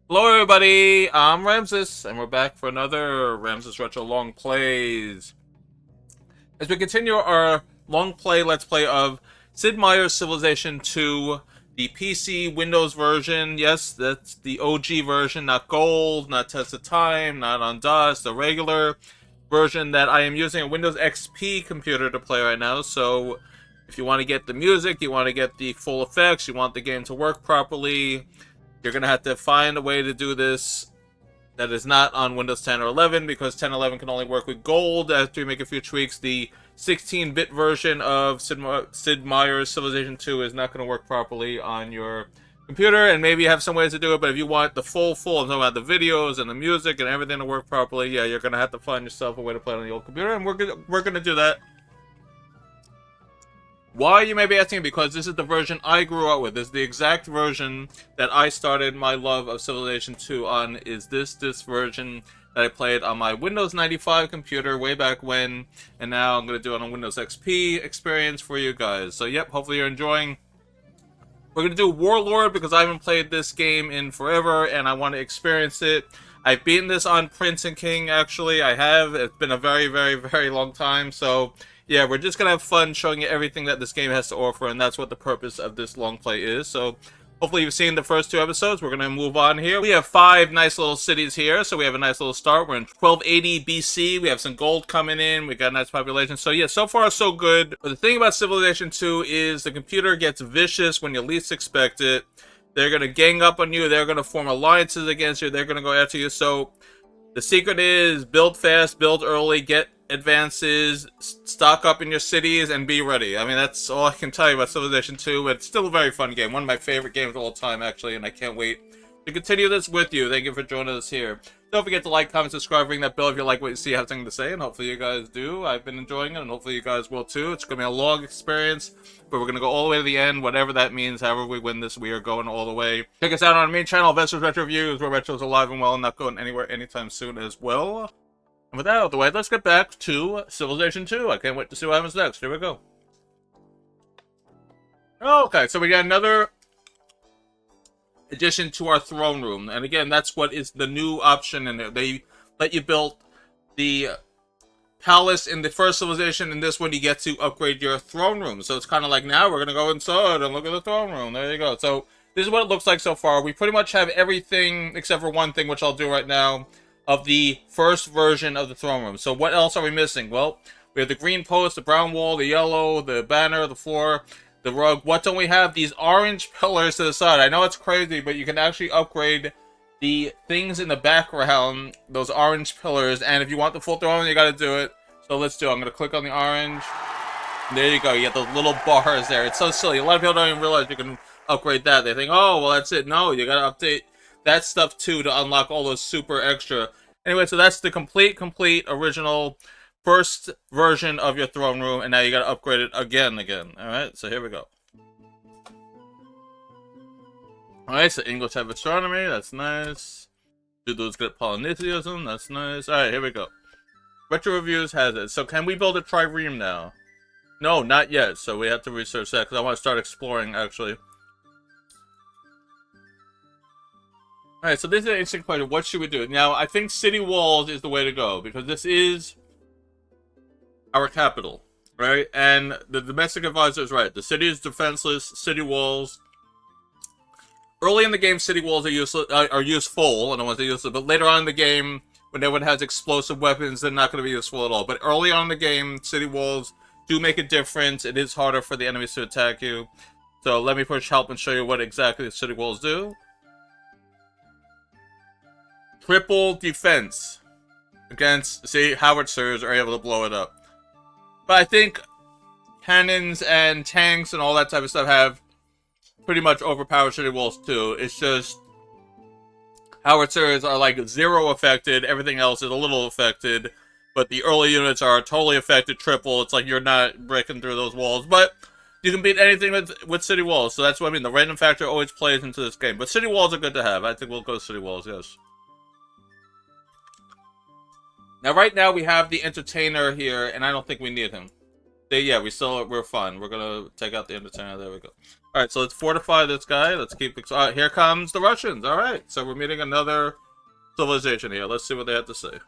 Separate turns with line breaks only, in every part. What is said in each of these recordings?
Hello everybody, I'm Ramsis, and we're back for another Ramsis Retro Longplays. As we continue our Let's Play of Sid Meier's Civilization 2, the PC Windows version. Yes, that's the OG version, not Gold, not Test of Time, not on DOS, the regular version that I am using a Windows XP computer to play right now, so if you want to get the music, you want to get the full effects, you want the game to work properly, you're going to have to find a way to do this that is not on Windows 10 or 11, because 10 11 can only work with Gold after you make a few tweaks. The 16-bit version of Sid Meier's Civilization 2 is not going to work properly on your computer, and maybe you have some ways to do it, but if you want the full, I'm talking about the videos and the music and everything to work properly, yeah, you're going to have to find yourself a way to play it on the old computer, and we're going to do that. Why, you may be asking? Because this is the version I grew up with. This is the exact version that I started my love of Civilization 2 on. Is this version that I played on my Windows 95 computer way back when, and now I'm going to do it on a Windows XP experience for you guys. So yep, hopefully you're enjoying. We're going to do Warlord because I haven't played this game in forever, and I want to experience it. I've beaten this on Prince and King, actually. I have. It's been a very, very, very long time, so yeah, we're just going to have fun showing you everything that this game has to offer, and that's what the purpose of this long play is. So hopefully you've seen the first two episodes. We're going to move on here. We have 5 nice little cities here, so we have a nice little start. We're in 1280 BC. We have some gold coming in. We got a nice population. So yeah, so far so good. But the thing about Civilization 2 is the computer gets vicious when you least expect it. They're going to gang up on you. They're going to form alliances against you. They're going to go after you. So the secret is build fast, build early, get advances, stock up in your cities, and be ready. I mean, that's all I can tell you about Civilization 2. It's still a very fun game. One of my favorite games of all time, actually, and I can't wait to continue this with you. Thank you for joining us here. Don't forget to like, comment, subscribe, ring that bell if you like what you see, have something to say, and hopefully you guys do. I've been enjoying it, and hopefully you guys will too. It's going to be a long experience, but we're going to go all the way to the end, whatever that means. However we win this, we are going all the way. Check us out on our main channel, Investors Retro Reviews, where Retro's alive and well and not going anywhere anytime soon as well. And with that out of the way, let's get back to Civilization 2. I can't wait to see what happens next. Here we go. Okay, so we got another addition to our throne room. And again, that's what is the new option in there. They let you build the palace in the first Civilization. In this one, you get to upgrade your throne room. So it's kind of like, now we're going to go inside and look at the throne room. There you go. So this is what it looks like so far. We pretty much have everything except for one thing, which I'll do right now, of the first version of the throne room. So what else are we missing? Well, we have the green post, the brown wall, the yellow, the banner, the floor, the rug. What don't we have? These orange pillars to the side. I know it's crazy, but you can actually upgrade the things in the background, those orange pillars, and if you want the full throne, you gotta do it. So let's do it. I'm gonna click on the orange. There you go. You get those little bars there. It's so silly. A lot of people don't even realize you can upgrade that. They think, oh, well, that's it. No, you gotta update that stuff too to unlock all those super extra. Anyway, so that's the complete original first version of your throne room, and now you gotta upgrade it again. Alright, so here we go. Alright, so English have astronomy, that's nice. Doodles get Polynesianism, that's nice. Alright, here we go. Retro Reviews has it. So can we build a trireme now? No, not yet, so we have to research that, because I want to start exploring, actually. Alright, so this is an interesting question. What should we do? Now, I think city walls is the way to go, because this is our capital, right? And the domestic advisor is right. The city is defenseless, city walls. Early in the game, city walls are useless, are useful, and I want to say useless, but later on in the game, when everyone has explosive weapons, they're not going to be useful at all. But early on in the game, city walls do make a difference. It is harder for the enemies to attack you. So let me push help and show you what exactly the city walls do. Triple defense against, see, howitzers are able to blow it up. But I think cannons and tanks and all that type of stuff have pretty much overpowered city walls too. It's just howitzers are like 0 affected, everything else is a little affected, but the early units are totally affected triple. It's like you're not breaking through those walls, but you can beat anything with city walls. So that's what I mean. The random factor always plays into this game, but city walls are good to have. I think we'll go city walls, yes. Now, right now, we have the entertainer here, and I don't think we need him. Yeah, we're fine. We're gonna take out the entertainer. There we go. Alright, so let's fortify this guy. Let's keep... Alright, here comes the Russians. Alright, so we're meeting another civilization here. Let's see what they have to say.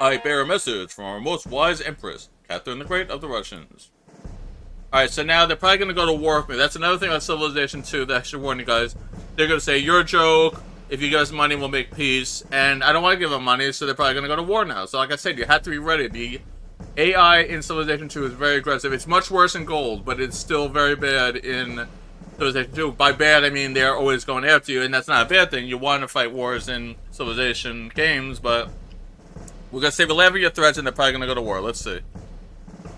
I bear a message from our most wise empress, Catherine the Great of the Russians. Alright, so now they're probably going to go to war with me. That's another thing on Civilization 2 that I should warn you guys. They're going to say, you're a joke. If you give us money, we'll make peace. And I don't want to give them money, so they're probably going to go to war now. So like I said, you have to be ready. The AI in Civilization 2 is very aggressive. It's much worse in Gold, but it's still very bad in Civilization 2. By bad, I mean they're always going after you, and that's not a bad thing. You want to fight wars in Civilization games, but we're going to say we level your threats, and they're probably going to go to war. Let's see.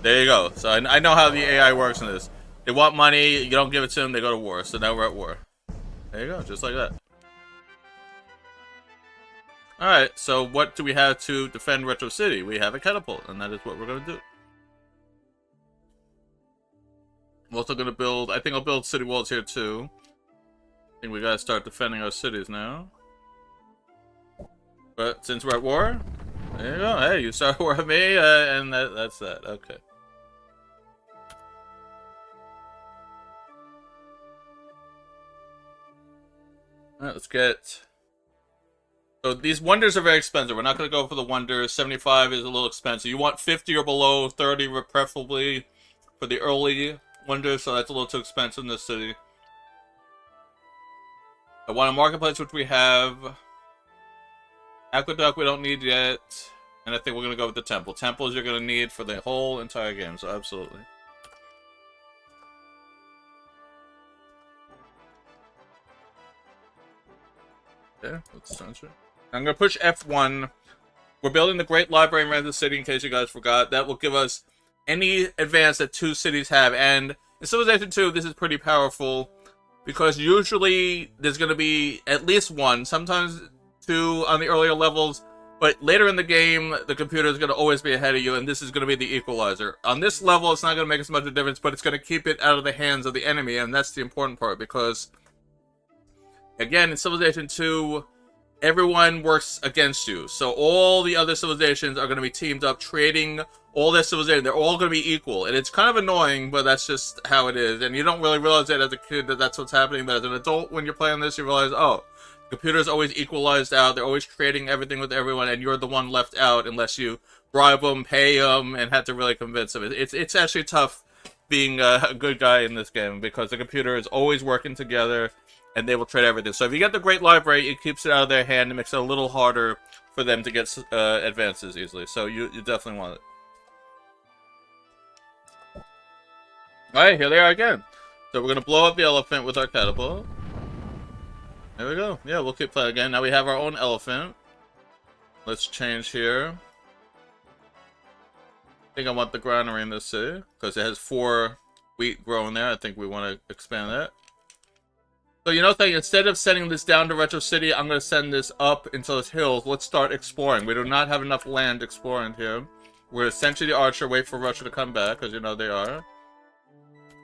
There you go. So I know how the AI works in this. They want money, you don't give it to them, they go to war. So now we're at war. There you go, just like that. Alright, so what do we have to defend Retro City? We have a catapult, and that is what we're going to do. I'm also going to build... I think I'll build city walls here, too. I think we got to start defending our cities now. But since we're at war, there you go. Hey, you start war with me, and that's that. Okay. Alright, let's get... So these wonders are very expensive. We're not going to go for the wonders. 75 is a little expensive. You want 50 or below, 30 preferably for the early wonders, so that's a little too expensive in this city. I want a marketplace, which we have. Aqueduct we don't need yet. And I think we're going to go with the temple. Temples you're going to need for the whole entire game, so absolutely. Okay, let's censor. I'm going to push F1. We're building the Great Library in Ramsis City, in case you guys forgot. That will give us any advance that two cities have. And in Civilization 2, this is pretty powerful, because usually there's going to be at least one, sometimes two on the earlier levels. But later in the game, the computer is going to always be ahead of you, and this is going to be the equalizer. On this level, it's not going to make as much of a difference, but it's going to keep it out of the hands of the enemy, and that's the important part, because, again, in Civilization 2, everyone works against you. So all the other civilizations are going to be teamed up, trading all their civilizations. They're all going to be equal. And it's kind of annoying, but that's just how it is. And you don't really realize that as a kid that that's what's happening. But as an adult, when you're playing this, you realize, oh, the computer's always equalized out. They're always trading everything with everyone, and you're the one left out unless you bribe them, pay them, and have to really convince them. It's actually tough being a good guy in this game, because the computer is always working together, and they will trade everything. So if you get the Great Library, it keeps it out of their hand. It makes it a little harder for them to get advances easily. So you definitely want it. Alright, here they are again. So we're going to blow up the elephant with our catapult. There we go. Yeah, we'll keep playing again. Now we have our own elephant. Let's change here. I think I want the granary in this city, because it has 4 wheat growing there. I think we want to expand that. So, you know, instead of sending this down to Retro City, I'm going to send this up into those hills. Let's start exploring. We do not have enough land exploring here. We're going to sentry the archer, wait for Russia to come back, because you know they are.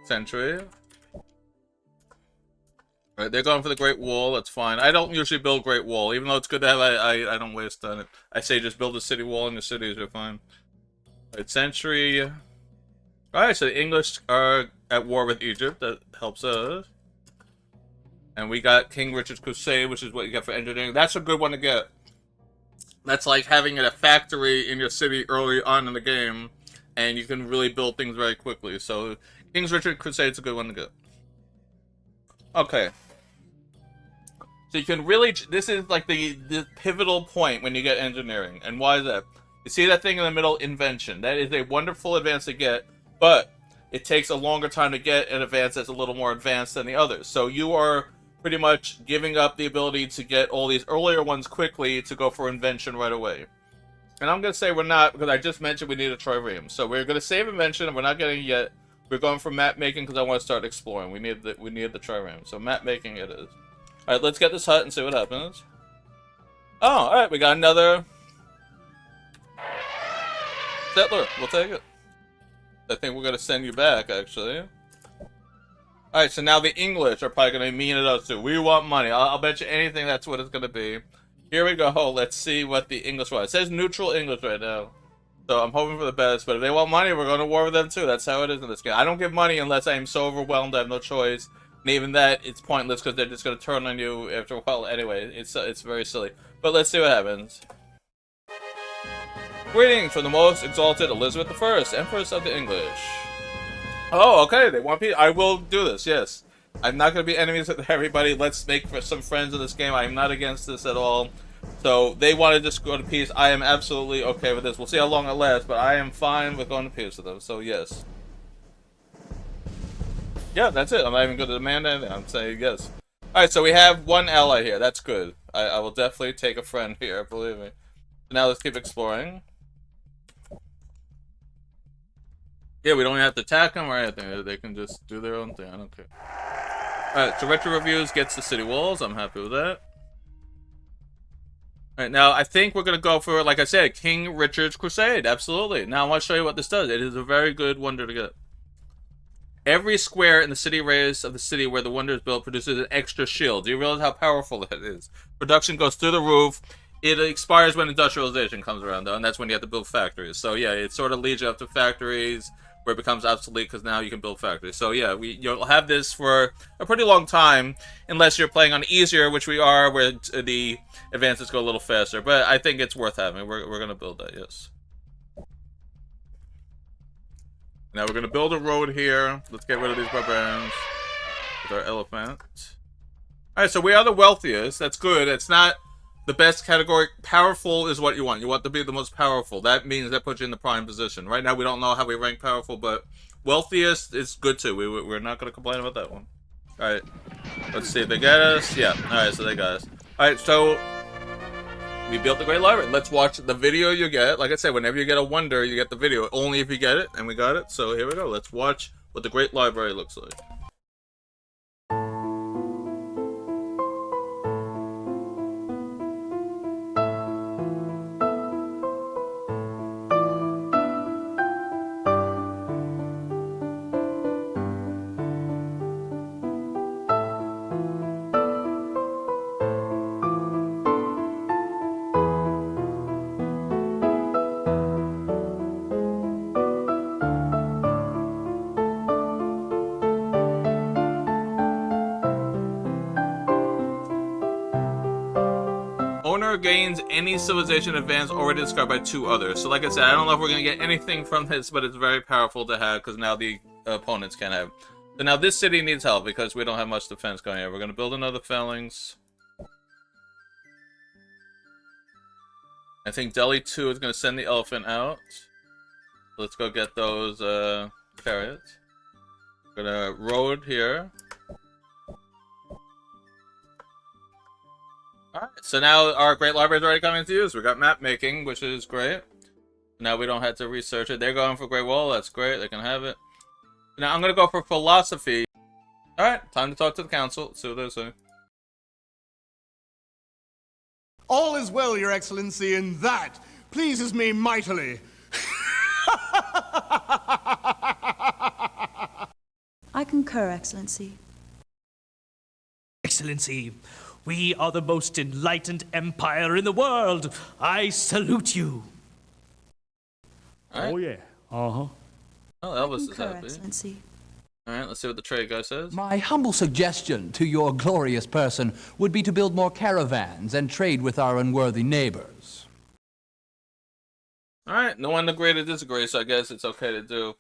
Sentry. Alright, they're going for the Great Wall. That's fine. I don't usually build Great Wall. Even though it's good to have, I don't waste on it. I say just build a city wall in your cities, you're fine. Alright, sentry. Alright, so the English are at war with Egypt. That helps us. And we got King Richard's Crusade, which is what you get for engineering. That's a good one to get. That's like having a factory in your city early on in the game, and you can really build things very quickly. So, King's Richard Crusade is a good one to get. Okay. So you can really... This is like the pivotal point when you get engineering. And why is that? You see that thing in the middle? Invention. That is a wonderful advance to get, but it takes a longer time to get an advance that's a little more advanced than the others. So you are pretty much giving up the ability to get all these earlier ones quickly to go for invention right away. And I'm going to say we're not, because I just mentioned we need a trireme. So we're going to save invention, and we're not getting it yet. We're going for map making because I want to start exploring. We need the trireme. So map making it is. Alright, let's get this hut and see what happens. Oh, alright, we got another settler. We'll take it. I think we're going to send you back, actually. Alright, so now the English are probably going to be mean at us too. We want money. I'll bet you anything that's what it's going to be. Here we go. Let's see what the English was. It says neutral English right now. So I'm hoping for the best, but if they want money, we're going to war with them too. That's how it is in this game. I don't give money unless I am so overwhelmed I have no choice. And even that, it's pointless because they're just going to turn on you after a while anyway. It's very silly. But let's see what happens. Greetings from the most exalted Elizabeth I, Empress of the English. Oh, okay, they want peace. I will do this, yes. I'm not going to be enemies with everybody. Let's make some friends in this game. I am not against this at all. So, they want to just go to peace. I am absolutely okay with this. We'll see how long it lasts, but I am fine with going to peace with them. So, yes. Yeah, that's it. I'm not even going to demand anything. I'm saying yes. Alright, so we have one ally here. That's good. I will definitely take a friend here, believe me. Now let's keep exploring. Yeah, we don't even have to attack them or anything. They can just do their own thing. I don't care. Alright, so Retro Reviews gets the city walls. I'm happy with that. Alright, now I think we're going to go for, like I said, King Richard's Crusade. Absolutely. Now I want to show you what this does. It is a very good wonder to get. Every square in the city race of the city where the wonder is built produces an extra shield. Do you realize how powerful that is? Production goes through the roof. It expires when industrialization comes around, though, and that's when you have to build factories. So, yeah, it sort of leads you up to factories where it becomes obsolete because now you can build factories. So, yeah, you'll have this for a pretty long time unless you're playing on easier, which we are, where the advances go a little faster. But I think it's worth having. We're going to build that, yes. Now we're going to build a road here. Let's get rid of these barbarians with our elephant. Alright, so we are the wealthiest. That's good. It's not the best category. Powerful is what you want. You want to be the most powerful. That means that puts you in the prime position. Right now we don't know how we rank powerful, but wealthiest is good too. We're not going to complain about that one. Alright, let's see if they get us. Yeah, alright, so they got us. Alright, so we built the Great Library. Let's watch the video you get. Like I said, whenever you get a wonder, you get the video. Only if you get it, and we got it. So here we go. Let's watch what the Great Library looks like. Owner gains any civilization advance already described by two others. So like I said, I don't know if we're going to get anything from this, but it's very powerful to have because now the opponents can have. So now this city needs help because we don't have much defense going here. We're going to build another phalanx. I think Delhi 2 is going to send the elephant out. Let's go get those chariots. We're going to road here. Alright, so now our Great Library is already coming into use. We got map making, which is great. Now we don't have to research it. They're going for Great Wall. That's great. They can have it. Now I'm going to go for philosophy. Alright, time to talk to the council. Let's see what they say.
All is well, Your Excellency, and that pleases me mightily.
I concur, Excellency.
Excellency, we are the most enlightened empire in the world. I salute you.
Right.
Oh, yeah. Uh-huh.
Oh, Elvis is
Concur,
happy.
Excellency.
Alright, let's see what the trade guy says.
My humble suggestion to your glorious person would be to build more caravans and trade with our unworthy neighbors.
Alright, no one agreed to disagree, so I guess it's okay to do.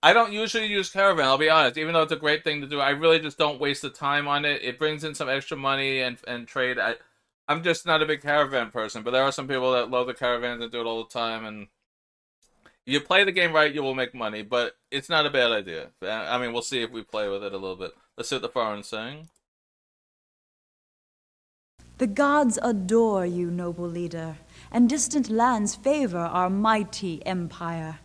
I don't usually use caravan, I'll be honest. Even though it's a great thing to do, I really just don't waste the time on it. It brings in some extra money and trade. I'm just not a big caravan person, but there are some people that love the caravans and do it all the time, and you play the game right, you will make money, but it's not a bad idea. I mean, we'll see if we play with it a little bit. Let's see what the foreign's saying.
The gods adore you, noble leader, and distant lands favor our mighty empire.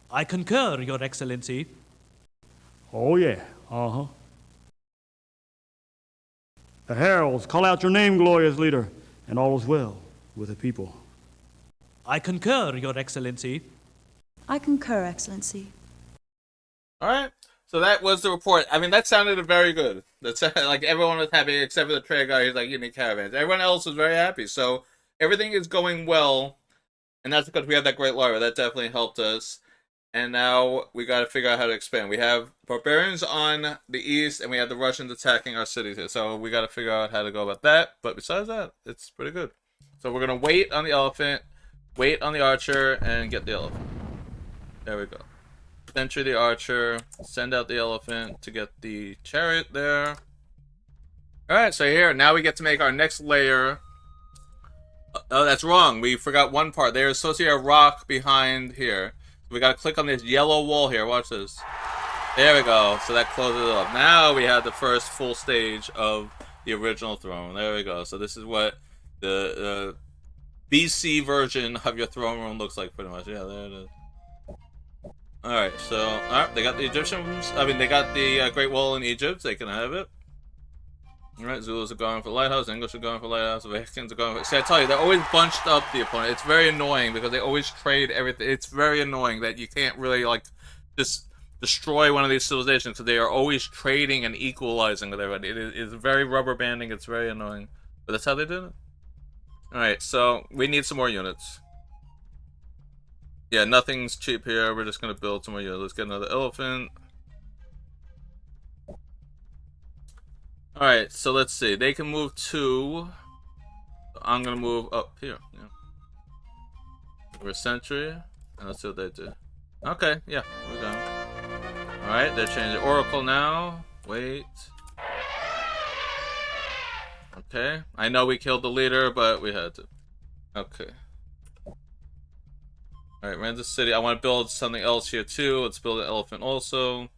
I concur, Your Excellency.
Oh, yeah. Uh-huh. The heralds, call out your name, glorious leader, and all is well with the people.
I concur, Your Excellency.
I concur, Excellency.
Alright, So that was the report. I mean, that sounded very good. That's like everyone was happy except for the trade guy. He's like, you need caravans. Everyone else was very happy. So everything is going well, and that's because we have that great lawyer. That definitely helped us. And now we got to figure out how to expand. We have barbarians on the east, and we have the Russians attacking our cities here. So we got to figure out how to go about that. But besides that, it's pretty good. So we're gonna wait on the elephant, wait on the archer, and get the elephant. There we go. Sentry the archer, send out the elephant to get the chariot there. Alright, so here, now we get to make our next layer. Oh, that's wrong. We forgot one part. There's supposed to be a rock behind here. We gotta click on this yellow wall here. Watch this. There we go. So that closes it up. Now we have the first full stage of the original throne. There we go. So this is what the BC version of your throne room looks like, pretty much. Yeah, there it is. Alright, so, alright, they got the Egyptians, they got the Great Wall in Egypt, they can have it. Alright, Zulus are going for Lighthouse, English are going for Lighthouse, Vacans are going for... See, I tell you, they're always bunched up, the opponent. It's very annoying, because they always trade everything. It's very annoying that you can't really, like, just destroy one of these civilizations, because they are always trading and equalizing with everybody. It is very rubber banding, it's very annoying. But that's how they did it. Alright, so, we need some more units. Yeah, nothing's cheap here. We're just gonna build some more units. Let's get another elephant. Alright, so let's see. They can move to... I'm gonna move up here. Yeah. We're sentry. And let's see what they do. Okay, yeah, we're done. Alright, they're changing Oracle now. Wait. Okay. I know we killed the leader, but we had to. Okay. Alright, Ramsis City. I want to build something else here too. Let's build an elephant also.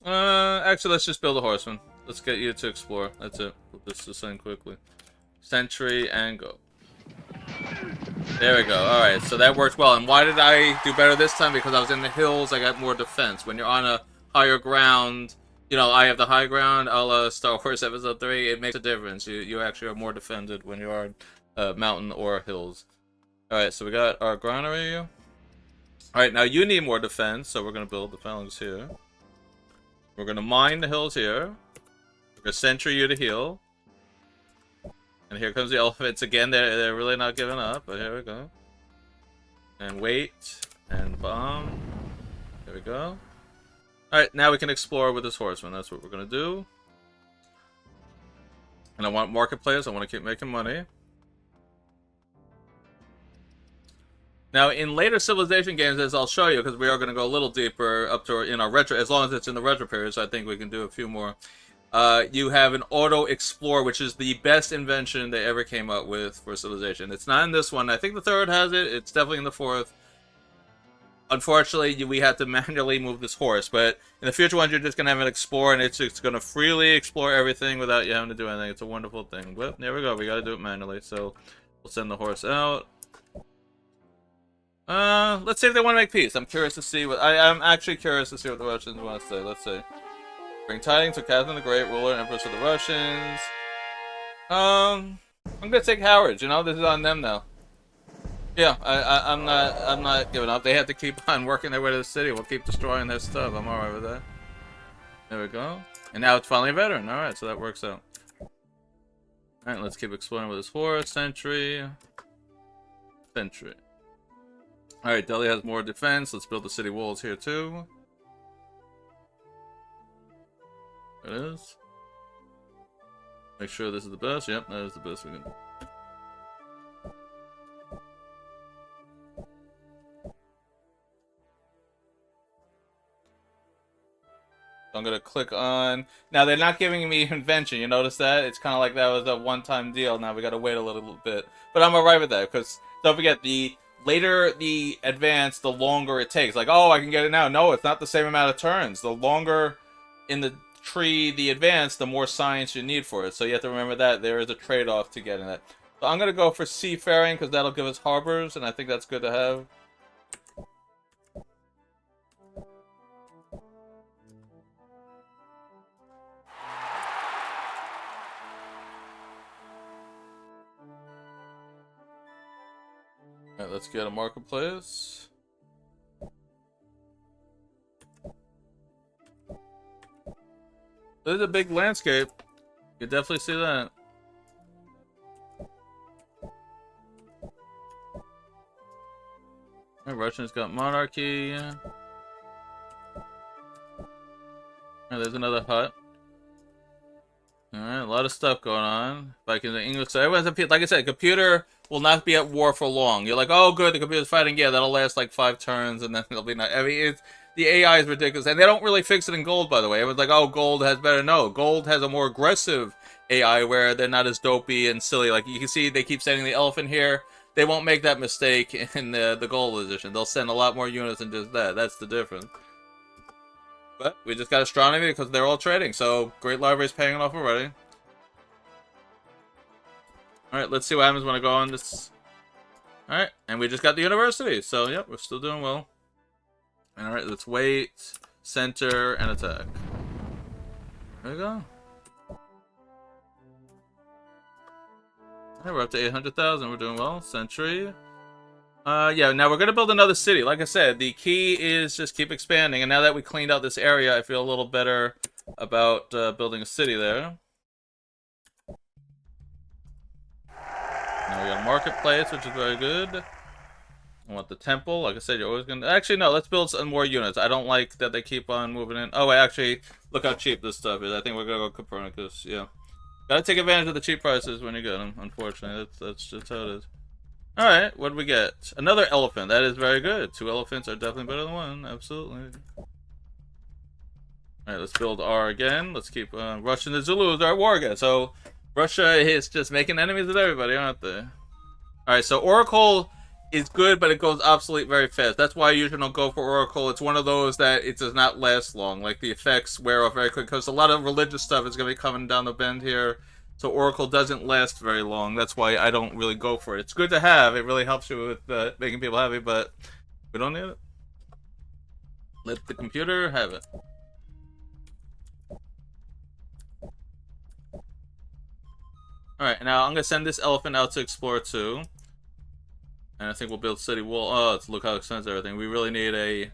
Actually, let's just build a horseman. Let's get you to explore. That's it. We'll just assign quickly. Sentry and go. There we go. Alright, so that worked well. And why did I do better this time? Because I was in the hills, I got more defense. When you're on a higher ground, you know, I have the high ground, a la Star Wars Episode 3, it makes a difference. You actually are more defended when you are mountain or hills. Alright, so we got our granary. Alright, now you need more defense, so we're going to build the phalanx here. We're going to mine the hills here. We're going to sentry you to heal. And here comes the elephants again. They're really not giving up, but here we go. And wait. And bomb. There we go. Alright, now we can explore with this horseman. That's what we're going to do. And I want marketplace. I want to keep making money. Now, in later Civilization games, as I'll show you, because we are going to go a little deeper up to in our retro, as long as it's in the retro period, so I think we can do a few more. You have an auto explore, which is the best invention they ever came up with for Civilization. It's not in this one. I think the third has it. It's definitely in the fourth. Unfortunately, we have to manually move this horse, but in the future ones, you're just going to have an explore, and it's going to freely explore everything without you having to do anything. It's a wonderful thing. But there we go. We got to do it manually, so we'll send the horse out. Let's see if they want to make peace. I'm curious to see what... I'm actually curious to see what the Russians want to say. Let's see. Bring tidings to Catherine the Great, ruler and empress of the Russians. I'm gonna take Howard, you know? This is on them now. Yeah, I'm not giving up. They have to keep on working their way to the city. We'll keep destroying their stuff. I'm alright with that. There we go. And now it's finally a veteran. Alright, so that works out. Alright, let's keep exploring with his horse. Sentry. Sentry. Alright, Delhi has more defense. Let's build the city walls here too. There it is. Make sure this is the best. Yep, that is the best we can do. I'm gonna click on... Now, they're not giving me invention. You notice that? It's kind of like that was a one-time deal. Now we gotta wait a little bit. But I'm alright with that, because don't forget, the later the advance, the longer it takes. Like, oh, I can get it now. No, it's not the same amount of turns. The longer in the tree the advance, the more science you need for it. So you have to remember that there is a trade-off to getting that. So I'm gonna go for seafaring, because that'll give us harbors, and I think that's good to have. Alright, let's get a marketplace. There's a big landscape. You can definitely see that. The Russians got monarchy. There's another hut. Alright, a lot of stuff going on. If I can English, so everyone's like I said, computer will not be at war for long. You're like, oh good, the computer's fighting. Yeah, that'll last like 5 turns, and then it'll be not. I mean, the AI is ridiculous, and they don't really fix it in gold, by the way. Everyone's like, oh, gold has better. No, gold has a more aggressive AI where they're not as dopey and silly. Like you can see, they keep sending the elephant here. They won't make that mistake in the gold edition. They'll send a lot more units than just that. That's the difference. But we just got astronomy because they're all trading. So Great Library's paying it off already. Alright, let's see what happens when I go on this. Alright, and we just got the university. So, yep, we're still doing well. Alright, let's wait, center, and attack. There we go. Alright, we're up to 800,000. We're doing well. Century. Yeah, now we're going to build another city. Like I said, the key is just keep expanding. And now that we cleaned out this area, I feel a little better about building a city there. Now we got a marketplace, which is very good. I want the temple. Like I said, you're always going to... Actually, no, let's build some more units. I don't like that they keep on moving in. Oh, wait, actually, look how cheap this stuff is. I think we're going to go Copernicus, yeah. Gotta take advantage of the cheap prices when you get them, unfortunately. That's just how it is. Alright, what do we get? Another elephant. That is very good. 2 elephants are definitely better than 1. Absolutely. Alright, let's build R again. Let's keep Russia and the Zulus are at war again. So, Russia is just making enemies with everybody, aren't they? Alright, so Oracle is good, but it goes obsolete very fast. That's why I usually don't go for Oracle. It's one of those that it does not last long. Like, the effects wear off very quick, because a lot of religious stuff is going to be coming down the bend here. So Oracle doesn't last very long. That's why I don't really go for it. It's good to have. It really helps you with making people happy, but we don't need it. Let the computer have it. Alright, now I'm going to send this elephant out to explore too. And I think we'll build city wall. Oh, look how expensive everything. We really need a...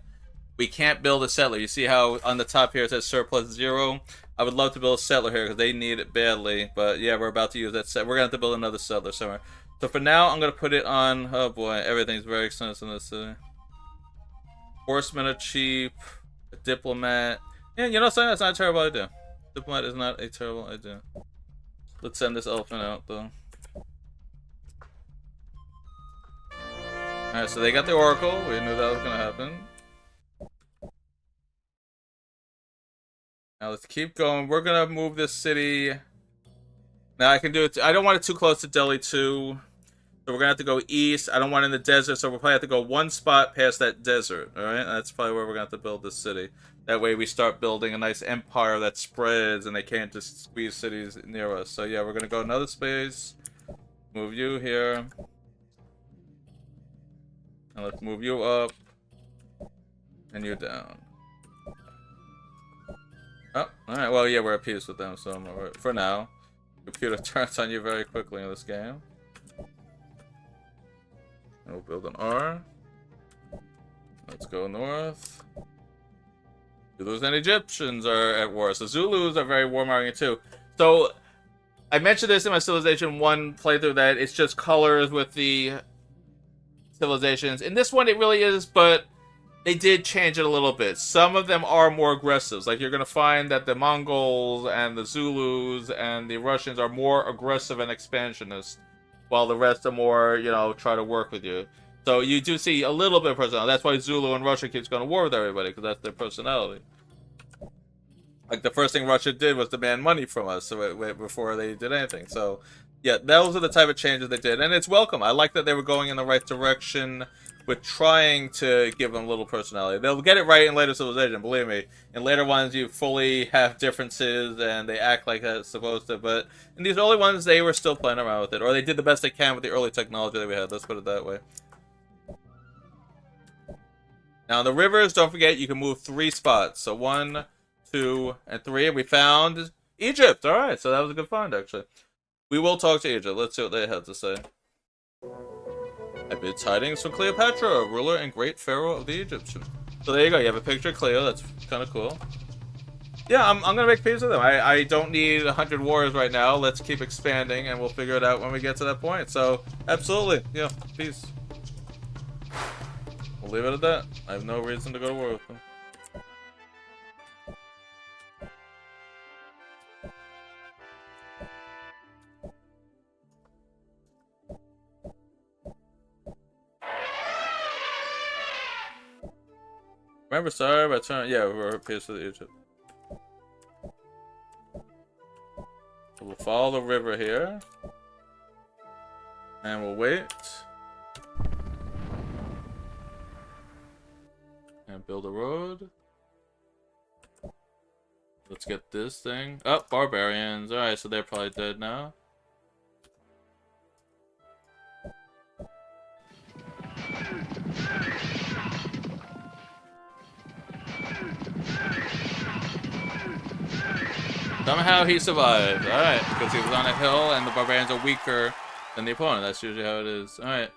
We can't build a settler. You see how on the top here it says surplus 0? I would love to build a settler here because they need it badly. But yeah, we're about to use that set. We're going to have to build another settler somewhere. So for now, I'm going to put it on... Oh boy, everything's very expensive in this city. Horsemen are cheap. A diplomat. Yeah, you know something? That's not a terrible idea. Diplomat is not a terrible idea. Let's send this elephant out though. Alright, so they got the Oracle. We knew that was going to happen. Now let's keep going. We're going to move this city. Now I can do it. I don't want it too close to Delhi too. So we're going to have to go east. I don't want it in the desert, so we'll probably have to go one spot past that desert. Alright, that's probably where we're going to have to build this city. That way we start building a nice empire that spreads and they can't just squeeze cities near us. So yeah, we're going to go another space. Move you here. And let's move you up. And you down. Oh, alright, well, yeah, we're at peace with them, so for now. Computer turns on you very quickly in this game. And we'll build an R. Let's go north. Zulus and Egyptians are at war, so Zulus are very warmongering too. So, I mentioned this in my Civilization 1 playthrough that it's just colors with the civilizations. In this one, it really is, but they did change it a little bit. Some of them are more aggressive. Like, you're going to find that the Mongols and the Zulus and the Russians are more aggressive and expansionist, while the rest are more, you know, try to work with you. So you do see a little bit of personality. That's why Zulu and Russia keeps going to war with everybody, because that's their personality. Like, the first thing Russia did was demand money from us before they did anything. So, yeah, those are the type of changes they did. And it's welcome. I like that they were going in the right direction with trying to give them a little personality. They'll get it right in later Civilization, believe me. In later ones, you fully have differences and they act like it's supposed to. But in these early ones, they were still playing around with it. Or they did the best they can with the early technology that we had. Let's put it that way. Now, in the rivers, don't forget, you can move 3 spots. So 1, 2, and 3. And we found Egypt. All right, so that was a good find, actually. We will talk to Egypt. Let's see what they have to say. I bid tidings from Cleopatra, ruler and great pharaoh of the Egyptians. So there you go. You have a picture of Cleo. That's kind of cool. Yeah, I'm gonna make peace with them. I don't need 100 wars right now. Let's keep expanding, and we'll figure it out when we get to that point. So, absolutely, yeah, peace. We'll leave it at that. I have no reason to go to war with them. Remember, sorry, but yeah, we're peace with Egypt. So we'll follow the river here. And we'll wait. And build a road. Let's get this thing. Oh, barbarians. Alright, so they're probably dead now. Somehow he survived. Alright, because he was on a hill and the barbarians are weaker than the opponent. That's usually how it is. Alright.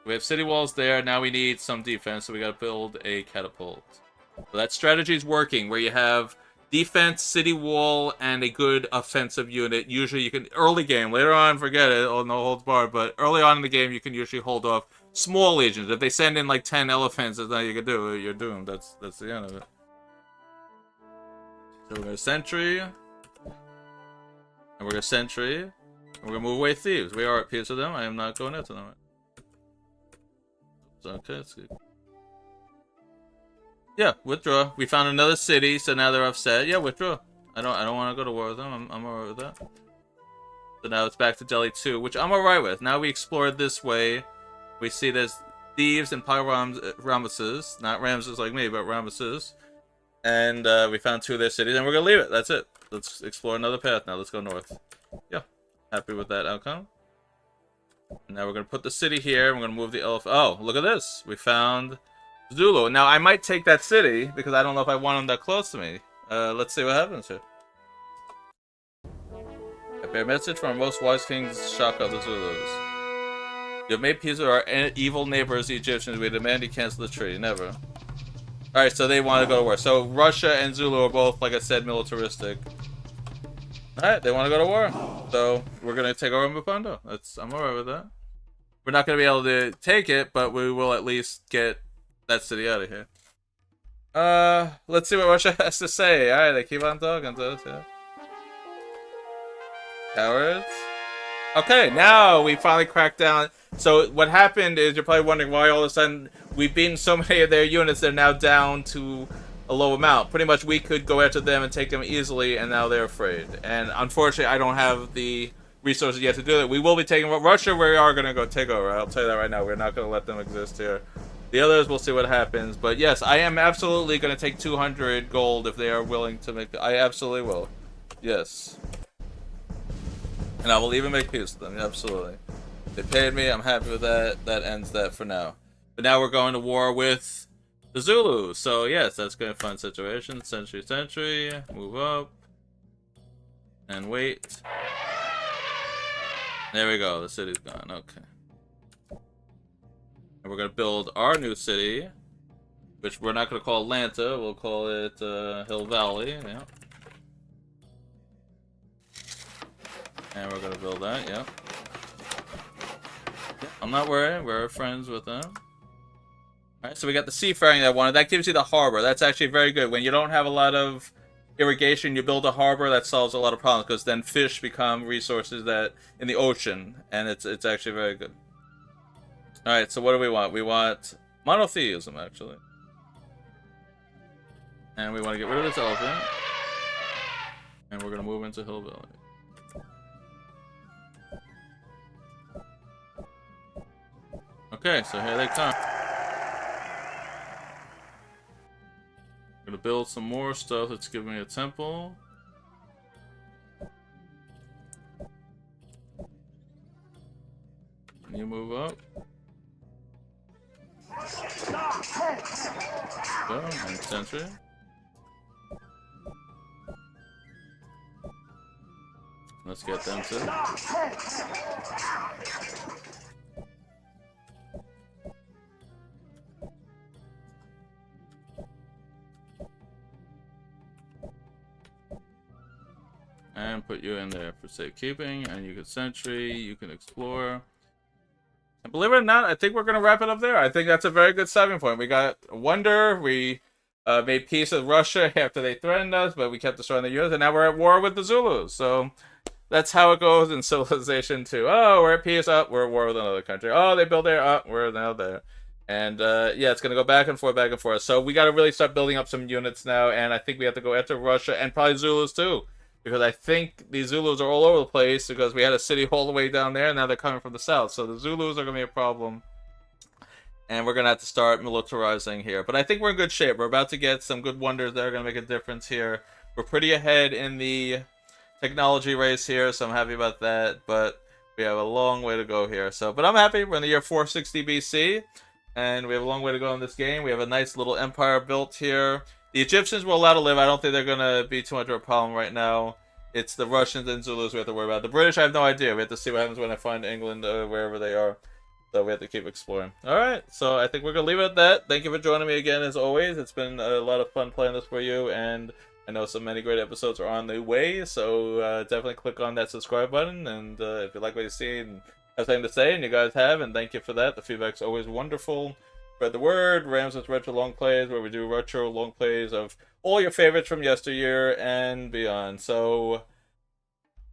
We have city walls there. Now we need some defense, so we gotta build a catapult. So that strategy is working, where you have defense, city wall, and a good offensive unit. Usually you can, early game, later on, forget it, oh, no holds barred, but early on in the game, you can usually hold off small legions. If they send in like 10 elephants, there's nothing you can do. You're doomed. That's the end of it. So we're gonna sentry. And we're gonna sentry. And we're gonna move away thieves. We are at peace with them. I am not going into them. Okay, that's good. Yeah, withdraw. We found another city, so now they're upset. Yeah, withdraw. I don't want to go to war with them. I'm alright with that. So now it's back to Delhi 2, which I'm alright with. Now we explored this way. We see there's thieves and Ramses. Not Ramses like me, but Ramses. And we found 2 of their cities, and we're gonna leave it. That's it. Let's explore another path now. Let's go north. Yeah, happy with that outcome. And now we're gonna put the city here. We're gonna move the elephant. Oh, look at this. We found Zulu. Now I might take that city because I don't know if I want them that close to me. Let's see what happens here. I bear message from our most wise kings, Shaka the Zulus. You have made peace with our evil neighbors, the Egyptians. We demand you cancel the treaty. Never. Alright, so they want to go to war. So Russia and Zulu are both, like I said, militaristic. Alright, they want to go to war. So we're going to take over Mapando. I'm alright with that. We're not going to be able to take it, but we will at least get that city out of here. Let's see what Russia has to say. Alright, they keep on talking to us, yeah. Cowards. Okay, now we finally cracked down. So what happened is, you're probably wondering why all of a sudden we've beaten so many of their units, they're now down to a low amount. Pretty much we could go after them and take them easily, and now they're afraid. And unfortunately, I don't have the resources yet to do it. We will be taking Russia. We are going to go take over. I'll tell you that right now. We're not going to let them exist here. The others, we'll see what happens. But yes, I am absolutely going to take 200 gold if they are willing to make. I absolutely will. Yes. And I will even make peace with them. Absolutely. They paid me. I'm happy with that. That ends that for now. But now we're going to war with the Zulus. So yes, that's going to be a fun situation. Sentry. Move up. And wait. There we go. The city's gone. Okay. And we're going to build our new city. Which we're not going to call Atlanta. We'll call it Hill Valley. Yeah. And we're going to build that. Yeah. I'm not worried. We're friends with them. Alright, so we got the seafaring that I wanted. That gives you the harbor. That's actually very good. When you don't have a lot of irrigation, you build a harbor. That solves a lot of problems, because then fish become resources that in the ocean, and it's actually very good. Alright, so what do we want? We want monotheism, actually. And we want to get rid of this elephant. And we're going to move into Hill Valley. Okay, so here they come. I'm gonna build some more stuff that's giving me a temple. Can you move up? Go, and sentry. Let's get them too. And put you in there for safekeeping, and you can sentry, you can explore. And believe it or not, I think we're going to wrap it up there. I think that's a very good stopping point. We got Wonder, we made peace with Russia after they threatened us, but we kept destroying the units, and now we're at war with the Zulus. So that's how it goes in Civilization 2. Oh, we're at peace, up, we're at war with another country. Oh, they built there, up, we're now there. And yeah, it's going to go back and forth, back and forth. So we got to really start building up some units now, and I think we have to go after Russia and probably Zulus too. Because I think these Zulus are all over the place because we had a city all the way down there and now they're coming from the south. So the Zulus are going to be a problem. And we're going to have to start militarizing here. But I think we're in good shape. We're about to get some good wonders that are going to make a difference here. We're pretty ahead in the technology race here, so I'm happy about that. But we have a long way to go here. But I'm happy. We're in the year 460 BC. And we have a long way to go in this game. We have a nice little empire built here. The Egyptians were allowed to live. I don't think they're going to be too much of a problem right now. It's the Russians and Zulus we have to worry about. The British, I have no idea. We have to see what happens when I find England, wherever they are. So we have to keep exploring. Alright, so I think we're going to leave it at that. Thank you for joining me again, as always. It's been a lot of fun playing this for you. And I know so many great episodes are on the way. So definitely click on that subscribe button. And if you like what you see and have something to say, and you guys have, and thank you for that. The feedback's always wonderful. Spread the word. Ramsis Retro Longplays, where we do retro long plays of all your favorites from yesteryear and beyond. So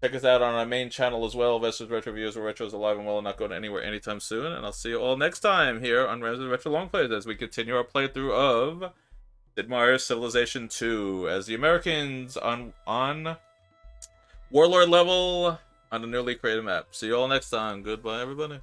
check us out on our main channel as well, Ramsis Retro Reviews, where retro is alive and well and not going anywhere anytime soon. And I'll see you all next time here on Ramsis Retro Longplays as we continue our playthrough of Sid Meier's Civilization 2 as the Americans on Warlord level on a newly created map. See you all next time. Goodbye, everybody.